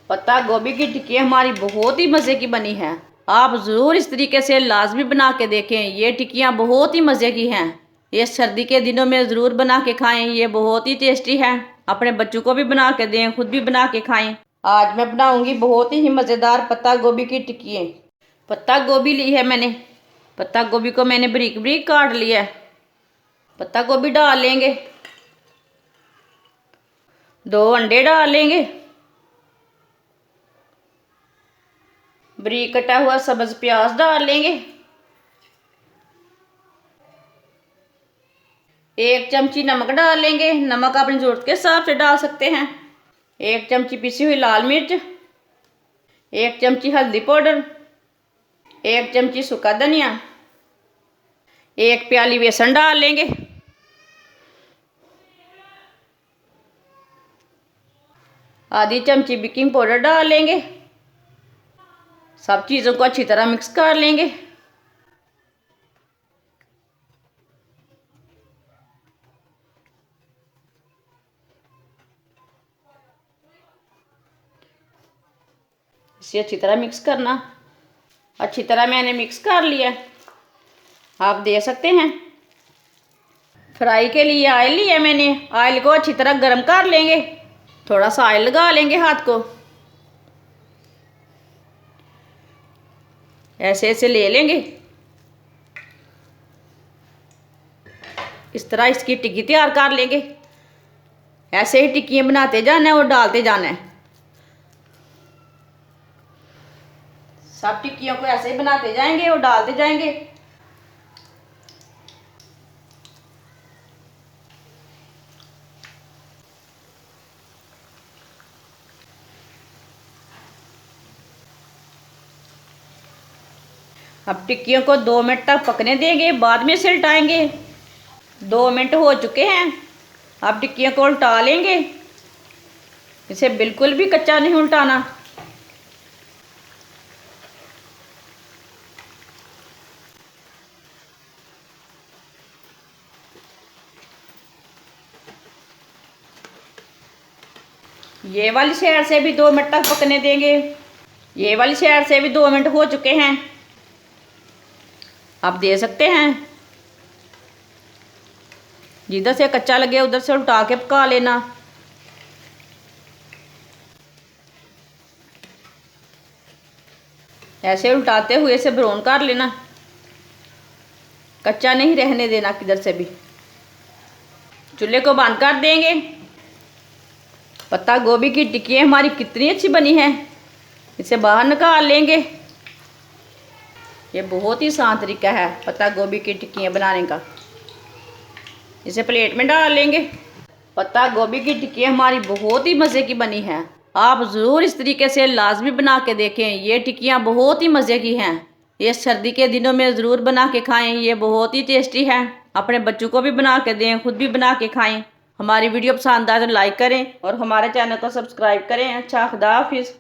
पत्ता गोभी की टिक्की हमारी बहुत ही मज़े की बनी है। आप ज़रूर इस तरीके से लाजमी बना के देखें। ये टिक्कियाँ बहुत ही मज़े की हैं। ये सर्दी के दिनों में ज़रूर बना के खाएं। ये बहुत ही टेस्टी है। अपने बच्चों को भी बना के दें, खुद भी बना के खाएं। आज मैं बनाऊंगी बहुत ही मज़ेदार पत्ता गोभी की टिक्की। पत्ता गोभी ली है मैंने। पत्ता गोभी को मैंने बारीक बारीक काट लिया है। पत्ता गोभी डाल लेंगे। 2 अंडे डाल लेंगे। बारीक कटा हुआ सब्ज प्याज डाल लेंगे। 1 चमची नमक डाल लेंगे। नमक अपनी ज़रूरत के हिसाब से डाल सकते हैं। 1 चमची पिसी हुई लाल मिर्च, 1 चमची हल्दी पाउडर, 1 चमची सूखा धनिया, 1 प्याली बेसन डाल लेंगे। आधी चमची बेकिंग पाउडर डाल लेंगे। सब चीज़ों को अच्छी तरह मिक्स कर लेंगे। इसे अच्छी तरह मिक्स करना। अच्छी तरह मैंने मिक्स कर लिया। आप दे सकते हैं। फ्राई के लिए ऑयल लिया मैंने। ऑयल को अच्छी तरह गर्म कर लेंगे। थोड़ा सा ऑयल लगा लेंगे हाथ को। ऐसे ऐसे ले लेंगे। इस तरह इसकी टिक्की तैयार कर लेंगे। ऐसे ही टिक्कियाँ बनाते जाना है और डालते जाना है। सब टिक्कियों को ऐसे ही बनाते जाएंगे और डालते जाएंगे। अब टिक्कियों को 2 मिनट तक पकने देंगे, बाद में इसे उल्टाएंगे। 2 मिनट हो चुके हैं। अब टिक्कियों को उल्टा लेंगे। इसे बिल्कुल भी कच्चा नहीं उल्टाना। ये वाली साइड से भी 2 मिनट तक पकने देंगे। ये वाली साइड से भी 2 मिनट हो चुके हैं। आप दे सकते हैं। जिधर से कच्चा लगे उधर से उल्टा के पका लेना। ऐसे उल्टाते हुए इसे ब्राउन कर लेना। कच्चा नहीं रहने देना किधर से भी। चूल्हे को बंद कर देंगे। पत्ता गोभी की टिक्की हमारी कितनी अच्छी बनी है। इसे बाहर निकाल लेंगे। ये बहुत ही आसान तरीका है पत्ता गोभी की टिक्कियाँ बनाने का। इसे प्लेट में डाल लेंगे। पत्ता गोभी की टिक्की हमारी बहुत ही मज़े की बनी है। आप ज़रूर इस तरीके से लाजमी बना के देखें। ये टिक्कियाँ बहुत ही मज़े की हैं। ये सर्दी के दिनों में ज़रूर बना के खाएं। ये बहुत ही टेस्टी है। अपने बच्चों को भी बना के दें, खुद भी बना के खाएं। हमारी वीडियो पसंद आए तो लाइक करें और हमारे चैनल को सब्सक्राइब करें। अच्छा, खुदा हाफिज़।